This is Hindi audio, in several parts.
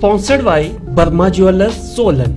Sponsored by Burma Jewelers, Solan.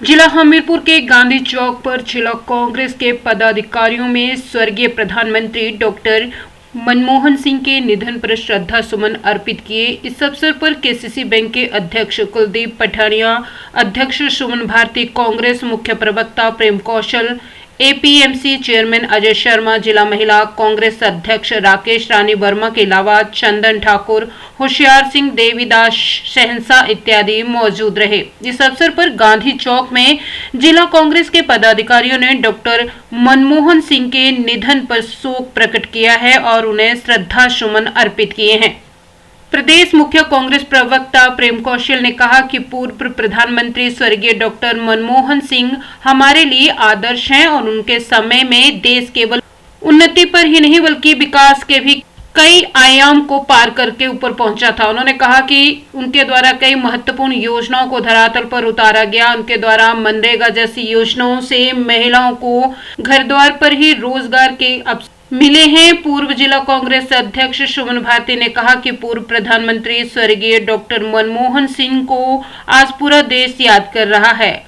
जिला हमीरपुर के गांधी चौक पर जिला कांग्रेस के पदाधिकारियों में स्वर्गीय प्रधानमंत्री डॉक्टर मनमोहन सिंह के निधन पर श्रद्धा सुमन अर्पित किए। इस अवसर पर केसीसी बैंक के अध्यक्ष कुलदीप पठानिया, अध्यक्ष सुमन भारती, कांग्रेस मुख्य प्रवक्ता प्रेम कौशल, एपीएमसी चेयरमैन अजय शर्मा, जिला महिला कांग्रेस अध्यक्ष राकेश रानी वर्मा के अलावा चंदन ठाकुर, होशियार सिंह, देवीदास शहंशाह इत्यादि मौजूद रहे। इस अवसर पर गांधी चौक में जिला कांग्रेस के पदाधिकारियों ने डॉक्टर मनमोहन सिंह के निधन पर शोक प्रकट किया है और उन्हें श्रद्धा सुमन अर्पित किए हैं। प्रदेश मुख्य कांग्रेस प्रवक्ता प्रेम कौशल ने कहा कि पूर्व प्रधानमंत्री स्वर्गीय डॉक्टर मनमोहन सिंह हमारे लिए आदर्श हैं और उनके समय में देश केवल उन्नति पर ही नहीं बल्कि विकास के भी कई आयाम को पार करके ऊपर पहुंचा था। उन्होंने कहा कि उनके द्वारा कई महत्वपूर्ण योजनाओं को धरातल पर उतारा गया। उनके द्वारा मनरेगा जैसी योजनाओं से महिलाओं को घर द्वार पर ही रोजगार के अवसर मिले हैं। पूर्व जिला कांग्रेस अध्यक्ष सुमन भारती ने कहा कि पूर्व प्रधानमंत्री स्वर्गीय डॉक्टर मनमोहन सिंह को आज पूरा देश याद कर रहा है,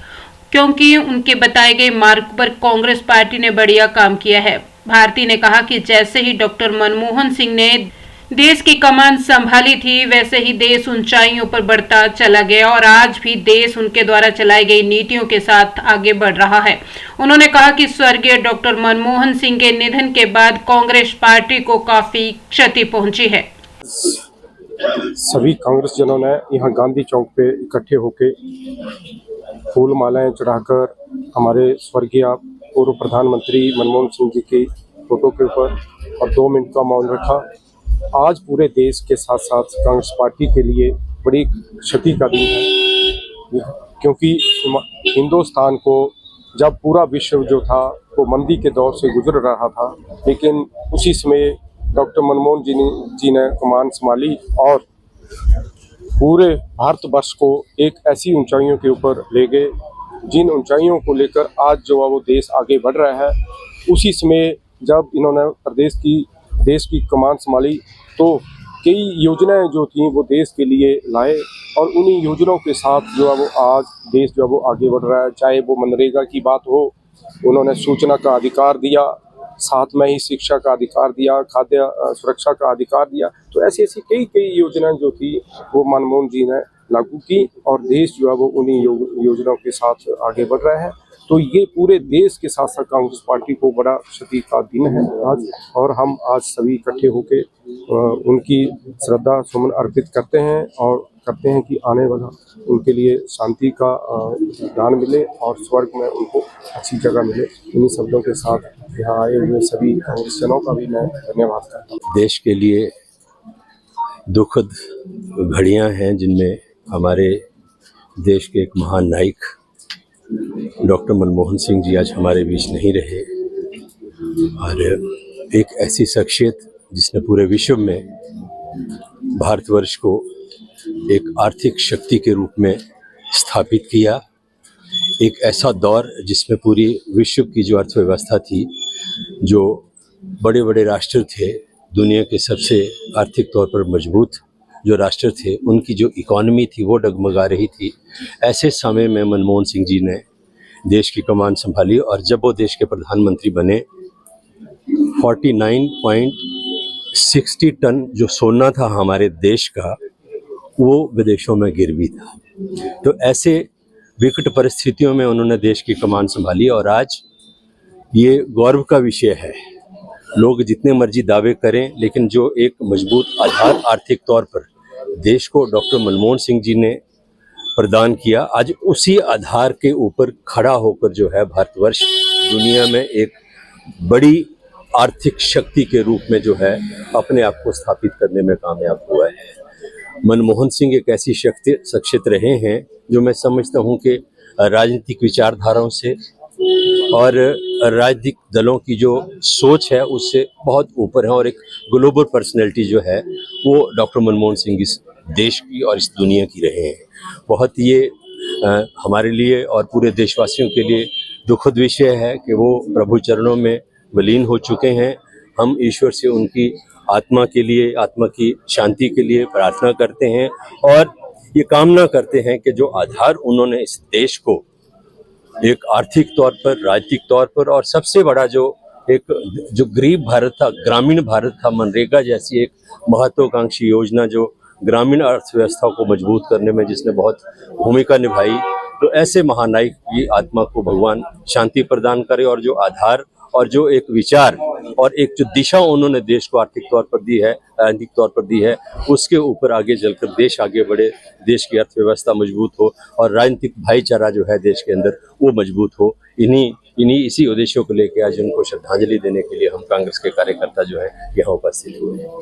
क्योंकि उनके बताए गए मार्ग पर कांग्रेस पार्टी ने बढ़िया काम किया है। भारती ने कहा कि जैसे ही डॉक्टर मनमोहन सिंह ने देश की कमान संभाली थी, वैसे ही देश ऊंचाइयों पर बढ़ता चला गया और आज भी देश उनके द्वारा चलाई गई नीतियों के साथ आगे बढ़ रहा है। उन्होंने कहा कि स्वर्गीय डॉक्टर मनमोहन सिंह के निधन के बाद कांग्रेस पार्टी को काफी क्षति पहुंची है। सभी कांग्रेस जनों ने यहाँ गांधी चौक पे इकट्ठे होकर फूल मालाएं चढ़ाकर हमारे स्वर्गीय पूर्व प्रधानमंत्री मनमोहन सिंह जी की फोटो के ऊपर और 2 मिनट का मौन रखा। आज पूरे देश के साथ साथ कांग्रेस पार्टी के लिए बड़ी क्षति का दिन है, क्योंकि हिंदुस्तान को जब पूरा विश्व जो था वो मंदी के दौर से गुजर रहा था, लेकिन उसी समय डॉक्टर मनमोहन जी ने कमान संभाली और पूरे भारतवर्ष को एक ऐसी ऊंचाइयों के ऊपर ले गए जिन ऊंचाइयों को लेकर आज जो है वो देश आगे बढ़ रहा है। उसी समय जब इन्होंने देश की कमान संभाली तो कई योजनाएं जो थी वो देश के लिए लाए और उन्हीं योजनाओं के साथ जो है वो आज देश जो है वो आगे बढ़ रहा है। चाहे वो मनरेगा की बात हो, उन्होंने सूचना का अधिकार दिया, साथ में ही शिक्षा का अधिकार दिया, खाद्य सुरक्षा का अधिकार दिया। तो ऐसी कई योजनाएं जो थी वो मनमोहन जी ने लागू की और देश जो है वो उन्हीं योजनाओं के साथ आगे बढ़ रहा है। तो ये पूरे देश के साथ साथ कांग्रेस पार्टी को बड़ा क्षति का दिन है आज, और हम आज सभी इकट्ठे होकर उनकी श्रद्धा सुमन अर्पित करते हैं और करते हैं कि आने वाला उनके लिए शांति का दान मिले और स्वर्ग में उनको अच्छी जगह मिले। इन्हीं शब्दों के साथ यहाँ आए हुए सभी कांग्रेस जनों का भी मैं धन्यवाद करता हूँ। देश के लिए दुखद घड़ियाँ हैं जिनमें हमारे देश के एक महान नायक डॉक्टर मनमोहन सिंह जी आज हमारे बीच नहीं रहे और एक ऐसी शख्सियत जिसने पूरे विश्व में भारतवर्ष को एक आर्थिक शक्ति के रूप में स्थापित किया। एक ऐसा दौर जिसमें पूरी विश्व की जो अर्थव्यवस्था थी, जो बड़े बड़े राष्ट्र थे, दुनिया के सबसे आर्थिक तौर पर मजबूत जो राष्ट्र थे, उनकी जो इकॉनमी थी वो डगमगा रही थी। ऐसे समय में मनमोहन सिंह जी ने देश की कमान संभाली और जब वो देश के प्रधानमंत्री बने 49.60 टन जो सोना था हमारे देश का, वो विदेशों में गिरवी था। तो ऐसे विकट परिस्थितियों में उन्होंने देश की कमान संभाली और आज ये गौरव का विषय है। लोग जितने मर्जी दावे करें, लेकिन जो एक मजबूत आधार आर्थिक तौर पर देश को डॉक्टर मनमोहन सिंह जी ने प्रदान किया, आज उसी आधार के ऊपर खड़ा होकर जो है भारतवर्ष दुनिया में एक बड़ी आर्थिक शक्ति के रूप में जो है अपने आप को स्थापित करने में कामयाब हुआ है। मनमोहन सिंह एक ऐसी शख्सियत रहे हैं जो मैं समझता हूं कि राजनीतिक विचारधाराओं से और राजनीतिक दलों की जो सोच है उससे बहुत ऊपर है और एक ग्लोबल पर्सनैलिटी जो है वो डॉक्टर मनमोहन सिंह इस देश की और इस दुनिया की रहे हैं। बहुत ये हमारे लिए और पूरे देशवासियों के लिए दुखद विषय है कि वो प्रभु चरणों में विलीन हो चुके हैं। हम ईश्वर से उनकी आत्मा के लिए, आत्मा की शांति के लिए प्रार्थना करते हैं और ये कामना करते हैं कि जो आधार उन्होंने इस देश को एक आर्थिक तौर पर, राजनीतिक तौर पर और सबसे बड़ा जो गरीब भारत था, ग्रामीण भारत था, मनरेगा जैसी एक महत्वाकांक्षी योजना जो ग्रामीण अर्थव्यवस्था को मजबूत करने में जिसने बहुत भूमिका निभाई, तो ऐसे महानायक की आत्मा को भगवान शांति प्रदान करे और जो आधार और जो एक विचार और एक जो दिशा उन्होंने देश को आर्थिक तौर पर दी है, राजनीतिक तौर पर दी है, उसके ऊपर आगे चलकर देश आगे बढ़े, देश की अर्थव्यवस्था मजबूत हो और राजनीतिक भाईचारा जो है देश के अंदर वो मजबूत हो। इसी उद्देश्यों को लेकर आज उनको श्रद्धांजलि देने के लिए हम कांग्रेस के कार्यकर्ता जो है यहाँ उपस्थित हुए हैं।